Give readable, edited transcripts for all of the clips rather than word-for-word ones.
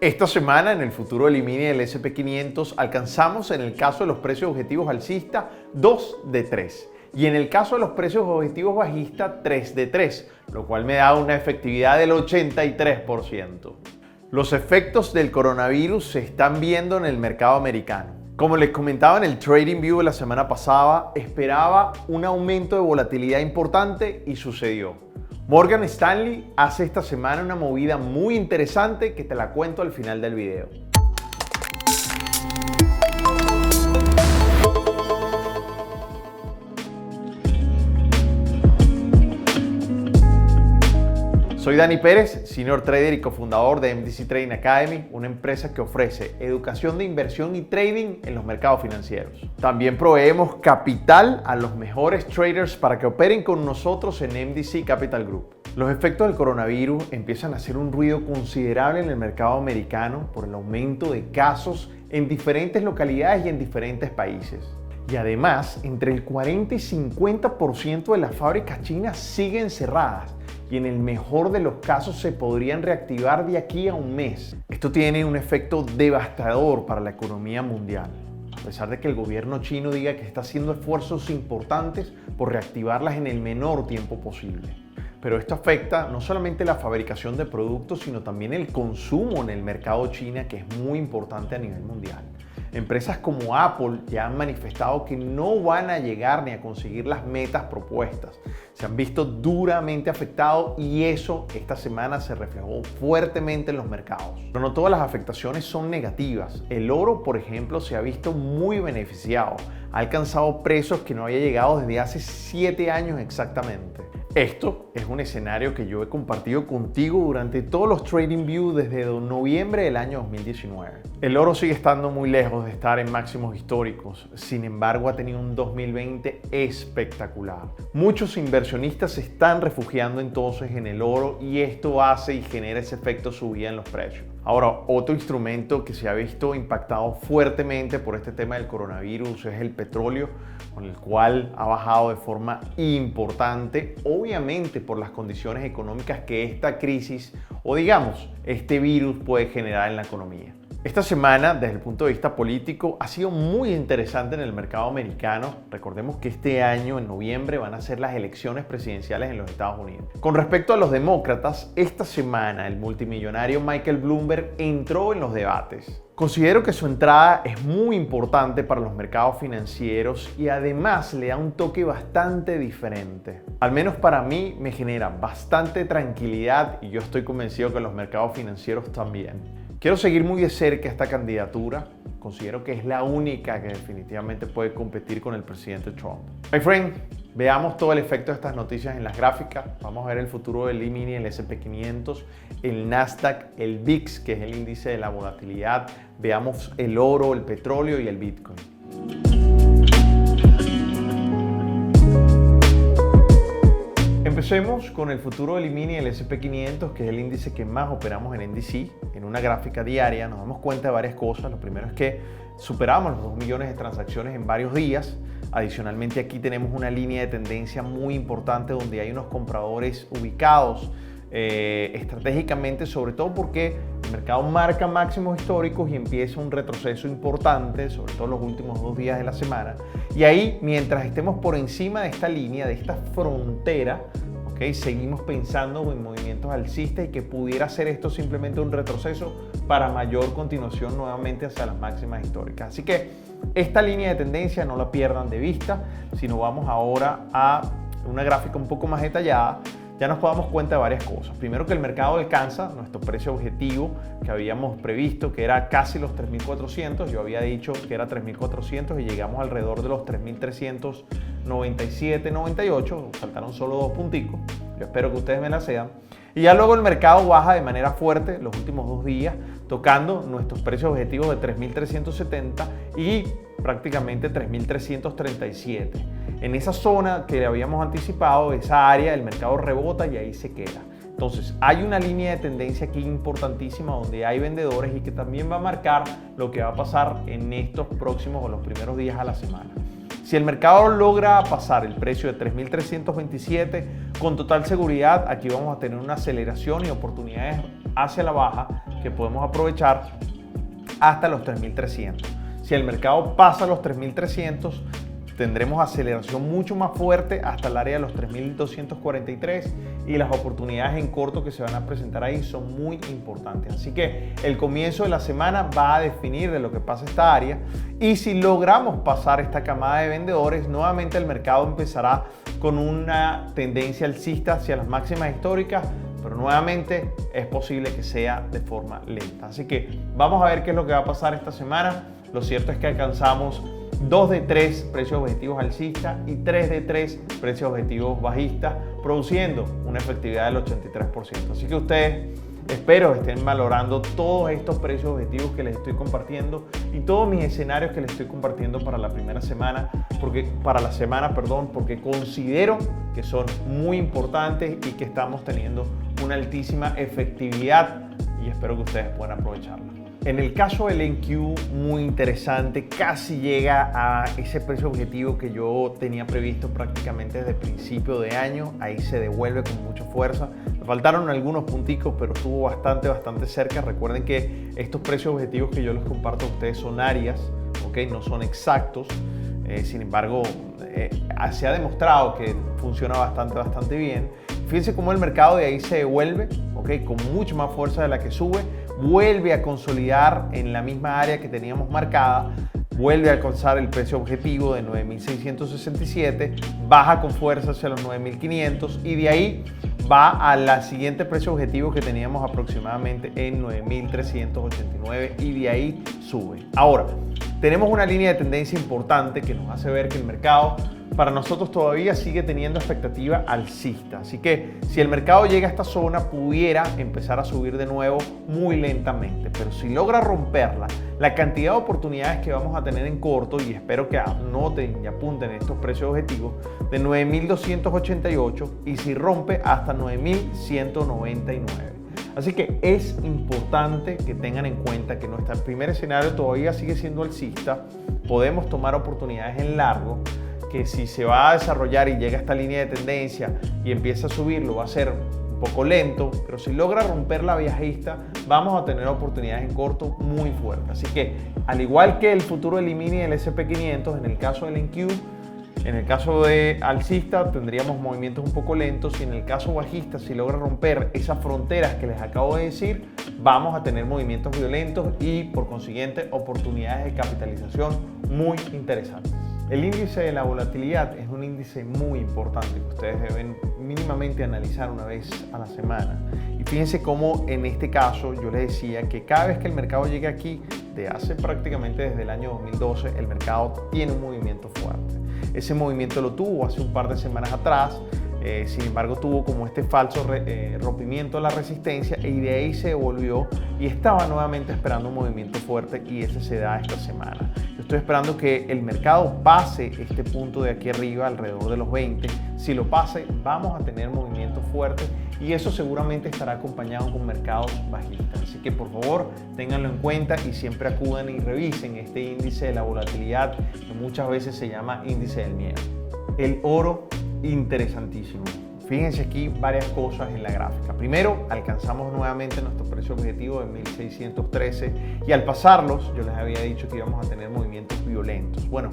Esta semana en el futuro del mini del SP500 alcanzamos en el caso de los precios objetivos alcistas 2 de 3 y en el caso de los precios objetivos bajistas 3 de 3, lo cual me da una efectividad del 83%. Los efectos del coronavirus se están viendo en el mercado americano. Como les comentaba en el TradingView de la semana pasada, esperaba un aumento de volatilidad importante y sucedió. Morgan Stanley hace esta semana una movida muy interesante que te la cuento al final del video. Soy Dani Pérez, Senior Trader y cofundador de MDC Trading Academy, una empresa que ofrece educación de inversión y trading en los mercados financieros. También proveemos capital a los mejores traders para que operen con nosotros en MDC Capital Group. Los efectos del coronavirus empiezan a hacer un ruido considerable en el mercado americano por el aumento de casos en diferentes localidades y en diferentes países. Y además, entre el 40 y 50% de las fábricas chinas siguen cerradas y en el mejor de los casos se podrían reactivar de aquí a un mes. Esto tiene un efecto devastador para la economía mundial. A pesar de que el gobierno chino diga que está haciendo esfuerzos importantes por reactivarlas en el menor tiempo posible. Pero esto afecta no solamente la fabricación de productos, sino también el consumo en el mercado chino, que es muy importante a nivel mundial. Empresas como Apple ya han manifestado que no van a llegar ni a conseguir las metas propuestas. Se han visto duramente afectados y eso esta semana se reflejó fuertemente en los mercados. Pero no todas las afectaciones son negativas. El oro, por ejemplo, se ha visto muy beneficiado. Ha alcanzado precios que no había llegado desde hace 7 años exactamente. Esto es un escenario que yo he compartido contigo durante todos los TradingView desde noviembre del año 2019. El oro sigue estando muy lejos de estar en máximos históricos, sin embargo ha tenido un 2020 espectacular. Muchos inversionistas se están refugiando entonces en el oro y esto hace y genera ese efecto subida en los precios. Ahora, otro instrumento que se ha visto impactado fuertemente por este tema del coronavirus es el petróleo, con el cual ha bajado de forma importante, obviamente por las condiciones económicas que esta crisis o digamos este virus puede generar en la economía. Esta semana, desde el punto de vista político, ha sido muy interesante en el mercado americano. Recordemos que este año, en noviembre, van a ser las elecciones presidenciales en los Estados Unidos. Con respecto a los demócratas, esta semana el multimillonario Michael Bloomberg entró en los debates. Considero que su entrada es muy importante para los mercados financieros y además le da un toque bastante diferente. Al menos para mí me genera bastante tranquilidad y yo estoy convencido que los mercados financieros también. Quiero seguir muy de cerca esta candidatura. Considero que es la única que definitivamente puede competir con el presidente Trump. My friend, veamos todo el efecto de estas noticias en las gráficas. Vamos a ver el futuro del E-mini, el SP500, el Nasdaq, el VIX, que es el índice de la volatilidad. Veamos el oro, el petróleo y el Bitcoin. Empecemos con el futuro del E-mini, el SP500, que es el índice que más operamos en NDC. En una gráfica diaria nos damos cuenta de varias cosas. Lo primero es que superamos los 2 millones de transacciones en varios días. Adicionalmente aquí tenemos una línea de tendencia muy importante donde hay unos compradores ubicados estratégicamente, sobre todo porque el mercado marca máximos históricos y empieza un retroceso importante, sobre todo los últimos 2 días de la semana. Y ahí, mientras estemos por encima de esta línea, de esta frontera, seguimos pensando en movimientos alcistas y que pudiera ser esto simplemente un retroceso para mayor continuación nuevamente hacia las máximas históricas. Así que esta línea de tendencia no la pierdan de vista, sino vamos ahora a una gráfica un poco más detallada. Ya nos damos cuenta de varias cosas. Primero, que el mercado alcanza nuestro precio objetivo que habíamos previsto, que era casi los 3.400. Yo había dicho que era 3.400 y llegamos alrededor de los 3.397, 98. Faltaron solo 2 punticos. Yo espero que ustedes me la sean. Y ya luego el mercado baja de manera fuerte los últimos 2 días, tocando nuestros precios objetivos de 3.370 y prácticamente 3.337. En esa zona que le habíamos anticipado, esa área, el mercado rebota y ahí se queda. Entonces, hay una línea de tendencia aquí importantísima donde hay vendedores y que también va a marcar lo que va a pasar en estos próximos o los primeros días a la semana. Si el mercado logra pasar el precio de 3.327, con total seguridad aquí vamos a tener una aceleración y oportunidades hacia la baja que podemos aprovechar hasta los 3.300. Si el mercado pasa los 3.300, tendremos aceleración mucho más fuerte hasta el área de los 3.243 y las oportunidades en corto que se van a presentar ahí son muy importantes. Así que el comienzo de la semana va a definir de lo que pasa esta área, y si logramos pasar esta camada de vendedores, nuevamente el mercado empezará con una tendencia alcista hacia las máximas históricas, pero nuevamente es posible que sea de forma lenta. Así que vamos a ver qué es lo que va a pasar esta semana. Lo cierto es que alcanzamos 2 de 3 precios objetivos alcistas y 3 de 3 precios objetivos bajistas, produciendo una efectividad del 83%. Así que ustedes, espero estén valorando todos estos precios objetivos que les estoy compartiendo y todos mis escenarios que les estoy compartiendo para la semana, porque considero que son muy importantes y que estamos teniendo una altísima efectividad, y espero que ustedes puedan aprovecharla. En el caso del NQ, muy interesante, casi llega a ese precio objetivo que yo tenía previsto prácticamente desde principio de año. Ahí se devuelve con mucha fuerza. Me faltaron algunos punticos, pero estuvo bastante cerca. Recuerden que estos precios objetivos que yo les comparto a ustedes son áreas, ¿okay? No son exactos. Sin embargo, se ha demostrado que funciona bastante bien. Fíjense cómo el mercado de ahí se devuelve, ¿okay? Con mucha más fuerza de la que sube. Vuelve a consolidar en la misma área que teníamos marcada, vuelve a alcanzar el precio objetivo de 9.667, baja con fuerza hacia los 9.500 y de ahí va a la siguiente precio objetivo que teníamos aproximadamente en 9.389 y de ahí sube. Ahora, tenemos una línea de tendencia importante que nos hace ver que el mercado para nosotros todavía sigue teniendo expectativa alcista. Así que si el mercado llega a esta zona, pudiera empezar a subir de nuevo muy lentamente. Pero si logra romperla, la cantidad de oportunidades que vamos a tener en corto, y espero que anoten y apunten estos precios objetivos, de 9.288 y si rompe hasta 9.199. Así que es importante que tengan en cuenta que nuestro primer escenario todavía sigue siendo alcista. Podemos tomar oportunidades en largo, que si se va a desarrollar y llega a esta línea de tendencia y empieza a subir, lo va a hacer un poco lento, pero si logra romper la bajista, vamos a tener oportunidades en corto muy fuertes. Así que, al igual que el futuro del mini del SP500, en el caso del NQ, en el caso de alcista tendríamos movimientos un poco lentos, y en el caso bajista, si logra romper esas fronteras que les acabo de decir, vamos a tener movimientos violentos y por consiguiente oportunidades de capitalización muy interesantes. El índice de la volatilidad es un índice muy importante que ustedes deben mínimamente analizar una vez a la semana. Y fíjense cómo en este caso yo les decía que cada vez que el mercado llegue aquí, de hace prácticamente desde el año 2012, el mercado tiene un movimiento fuerte. Ese movimiento lo tuvo hace un par de semanas atrás. Sin embargo, tuvo como este falso rompimiento de la resistencia y de ahí se devolvió y estaba nuevamente esperando un movimiento fuerte, y ese se da esta semana. Yo estoy esperando que el mercado pase este punto de aquí arriba, alrededor de los 20. Si lo pase, vamos a tener movimientos fuertes y eso seguramente estará acompañado con mercados bajistas. Así que por favor, ténganlo en cuenta y siempre acudan y revisen este índice de la volatilidad, que muchas veces se llama índice del miedo. El oro, interesantísimo. Fíjense aquí varias cosas en la gráfica. Primero, alcanzamos nuevamente nuestro precio objetivo de 1.613 y al pasarlos, yo les había dicho que íbamos a tener movimientos violentos. Bueno,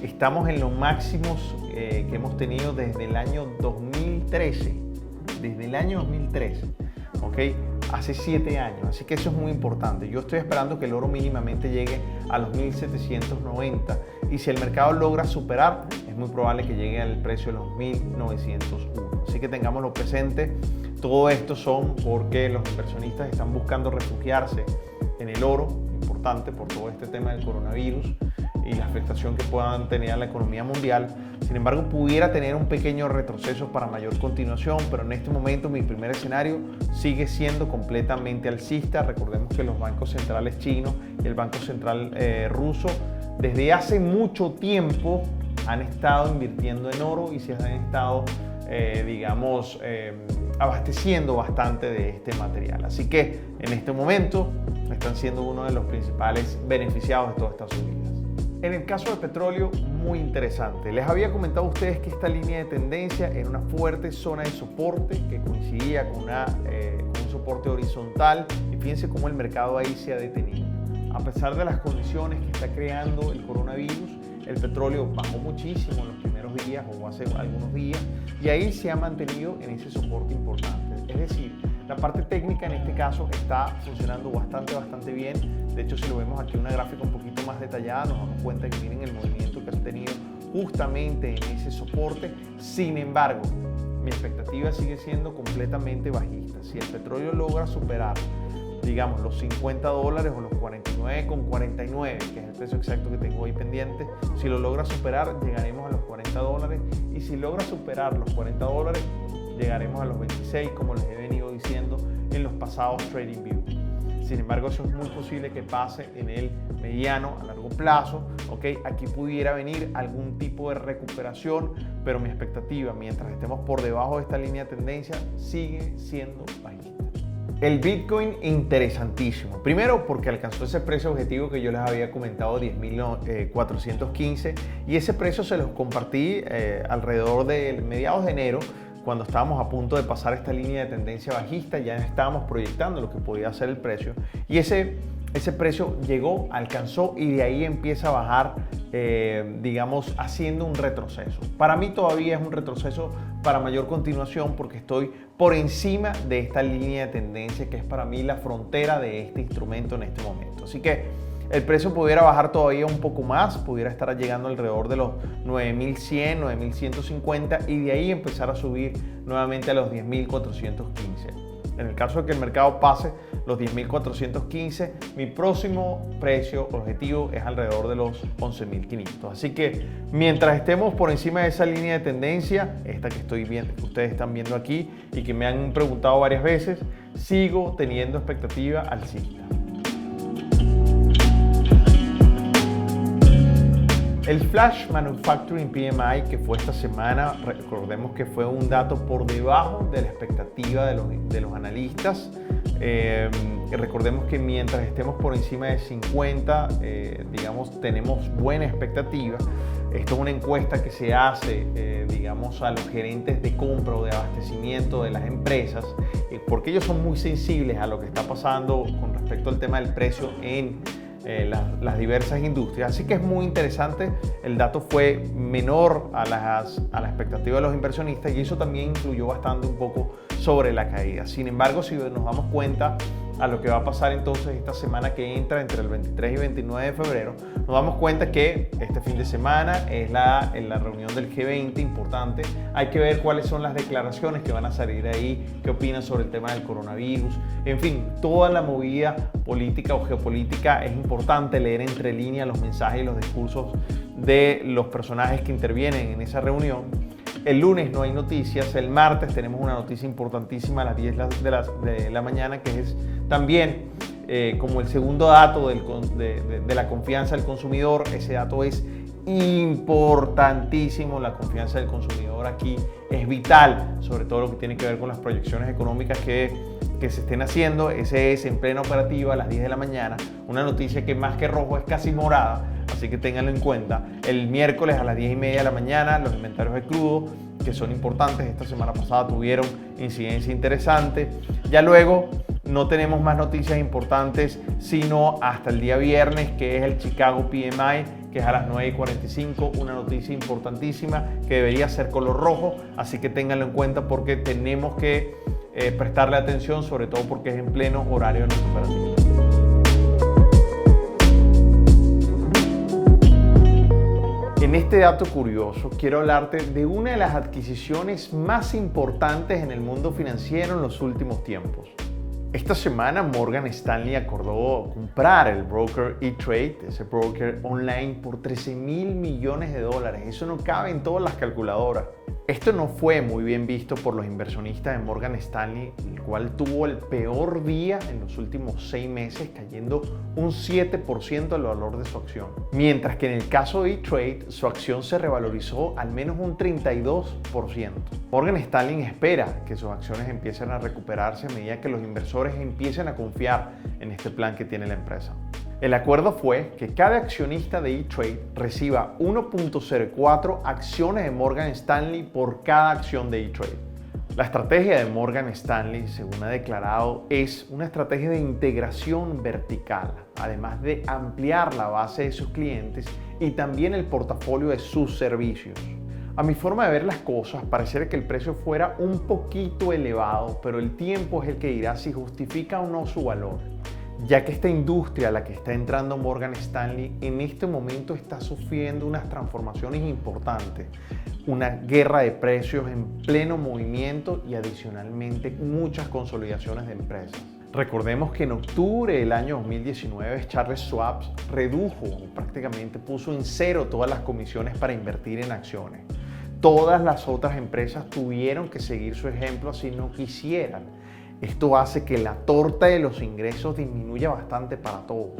estamos en los máximos que hemos tenido desde el año 2013. Desde el año 2013, ¿ok? Hace 7 años, así que eso es muy importante. Yo estoy esperando que el oro mínimamente llegue a los 1.790 y si el mercado logra superar, es muy probable que llegue al precio de los 1.901. Así que tengámoslo presente. Todo esto son porque los inversionistas están buscando refugiarse en el oro, importante por todo este tema del coronavirus y la afectación que puedan tener a la economía mundial. Sin embargo, pudiera tener un pequeño retroceso para mayor continuación, pero en este momento mi primer escenario sigue siendo completamente alcista. Recordemos que los bancos centrales chinos y el Banco Central ruso desde hace mucho tiempo han estado invirtiendo en oro y se han estado, abasteciendo bastante de este material. Así que en este momento están siendo uno de los principales beneficiados de todas estas subidas. En el caso del petróleo, muy interesante. Les había comentado a ustedes que esta línea de tendencia era una fuerte zona de soporte que coincidía con un soporte horizontal. Y fíjense cómo el mercado ahí se ha detenido. A pesar de las condiciones que está creando el coronavirus, el petróleo bajó muchísimo en los primeros días o hace algunos días y ahí se ha mantenido en ese soporte importante. Es decir, la parte técnica en este caso está funcionando bastante bien. De hecho, si lo vemos aquí en una gráfica un poquito más detallada, nos damos cuenta que miren el movimiento que ha tenido justamente en ese soporte. Sin embargo, mi expectativa sigue siendo completamente bajista. Si el petróleo logra superar, digamos, los $50 o los 49,49, que es el precio exacto que tengo ahí pendiente, si lo logra superar, llegaremos a los $40, y si logra superar los $40, llegaremos a los 26, como les he venido diciendo en los pasados Trading View. Sin embargo, eso es muy posible que pase en el mediano a largo plazo. ¿Okay? Aquí pudiera venir algún tipo de recuperación, pero mi expectativa, mientras estemos por debajo de esta línea de tendencia, sigue siendo bajista. El Bitcoin, interesantísimo. Primero, porque alcanzó ese precio objetivo que yo les había comentado, 10.415, y ese precio se los compartí alrededor de mediados de enero, cuando estábamos a punto de pasar esta línea de tendencia bajista. Ya estábamos proyectando lo que podía ser el precio, y ese precio llegó, alcanzó, y de ahí empieza a bajar, digamos, haciendo un retroceso. Para mí todavía es un retroceso para mayor continuación, porque estoy por encima de esta línea de tendencia, que es para mí la frontera de este instrumento en este momento. Así que el precio pudiera bajar todavía un poco más, pudiera estar llegando alrededor de los 9.100, 9.150, y de ahí empezar a subir nuevamente a los 10.415. En el caso de que el mercado pase los 10.415, mi próximo precio objetivo es alrededor de los 11.500. Así que mientras estemos por encima de esa línea de tendencia, esta que estoy viendo, que ustedes están viendo aquí y que me han preguntado varias veces, sigo teniendo expectativa alcista. El Flash Manufacturing PMI, que fue esta semana, recordemos que fue un dato por debajo de la expectativa de los analistas. Recordemos que mientras estemos por encima de 50, digamos, tenemos buena expectativa. Esto es una encuesta que se hace, digamos, a los gerentes de compra o de abastecimiento de las empresas, porque ellos son muy sensibles a lo que está pasando con respecto al tema del precio en las diversas industrias. Así que es muy interesante. El dato fue menor a la expectativa de los inversionistas, y eso también influyó bastante un poco sobre la caída. Sin embargo, si nos damos cuenta a lo que va a pasar entonces esta semana que entra entre el 23 y 29 de febrero, nos damos cuenta que este fin de semana es la reunión del G20 importante. Hay que ver cuáles son las declaraciones que van a salir ahí, qué opinan sobre el tema del coronavirus. En fin, toda la movida política o geopolítica. Es importante leer entre líneas los mensajes y los discursos de los personajes que intervienen en esa reunión. El lunes no hay noticias. El martes tenemos una noticia importantísima a las 10 de la mañana, que es también como el segundo dato de la confianza del consumidor. Ese dato es importantísimo. La confianza del consumidor aquí es vital, sobre todo lo que tiene que ver con las proyecciones económicas que se estén haciendo. Ese es en plena operativa a las 10 de la mañana. Una noticia que más que rojo es casi morada, así que ténganlo en cuenta. El miércoles a las 10:30 de la mañana, los inventarios de crudo, que son importantes. Esta semana pasada tuvieron incidencia interesante. Ya luego no tenemos más noticias importantes sino hasta el día viernes, que es el Chicago PMI, que es a las 9:45, una noticia importantísima que debería ser color rojo, así que ténganlo en cuenta porque tenemos que prestarle atención, sobre todo porque es en pleno horario de nuestro operativo. En este dato curioso quiero hablarte de una de las adquisiciones más importantes en el mundo financiero en los últimos tiempos. Esta semana Morgan Stanley acordó comprar el broker E*TRADE, ese broker online, por $13.000 millones. Eso no cabe en todas las calculadoras. Esto no fue muy bien visto por los inversionistas de Morgan Stanley, el cual tuvo el peor día en los últimos 6 meses, cayendo un 7% del valor de su acción. Mientras que en el caso de E*TRADE, su acción se revalorizó al menos un 32%. Morgan Stanley espera que sus acciones empiecen a recuperarse a medida que los inversores empiecen a confiar en este plan que tiene la empresa. El acuerdo fue que cada accionista de E*TRADE reciba 1.04 acciones de Morgan Stanley por cada acción de E*TRADE. La estrategia de Morgan Stanley, según ha declarado, es una estrategia de integración vertical, además de ampliar la base de sus clientes y también el portafolio de sus servicios. A mi forma de ver las cosas, pareciera que el precio fuera un poquito elevado, pero el tiempo es el que dirá si justifica o no su valor, ya que esta industria a la que está entrando Morgan Stanley en este momento está sufriendo unas transformaciones importantes, una guerra de precios en pleno movimiento y adicionalmente muchas consolidaciones de empresas. Recordemos que en octubre del año 2019 Charles Schwab redujo o prácticamente puso en cero todas las comisiones para invertir en acciones. Todas las otras empresas tuvieron que seguir su ejemplo si no quisieran. Esto hace que la torta de los ingresos disminuya bastante para todos.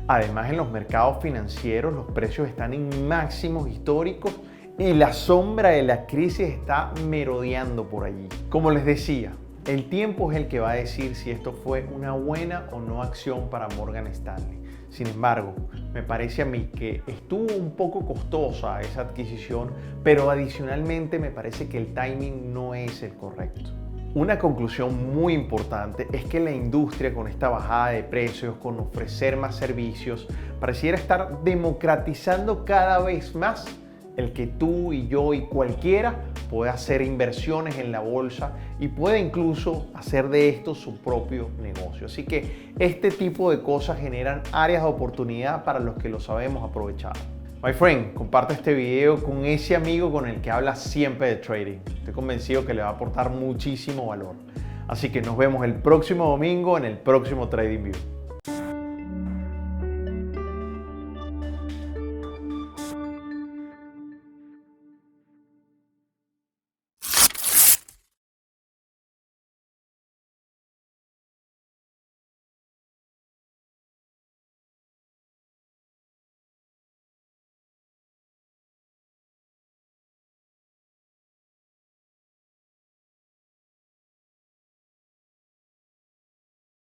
Además, en los mercados financieros los precios están en máximos históricos y la sombra de la crisis está merodeando por allí. Como les decía, el tiempo es el que va a decir si esto fue una buena o no acción para Morgan Stanley. Sin embargo, me parece a mí que estuvo un poco costosa esa adquisición, pero adicionalmente me parece que el timing no es el correcto. Una conclusión muy importante es que la industria, con esta bajada de precios, con ofrecer más servicios, pareciera estar democratizando cada vez más el que tú y yo y cualquiera pueda hacer inversiones en la bolsa y pueda incluso hacer de esto su propio negocio. Así que este tipo de cosas generan áreas de oportunidad para los que lo sabemos aprovechar. My friend, comparte este video con ese amigo con el que hablas siempre de trading. Estoy convencido que le va a aportar muchísimo valor. Así que nos vemos el próximo domingo en el próximo Trading View.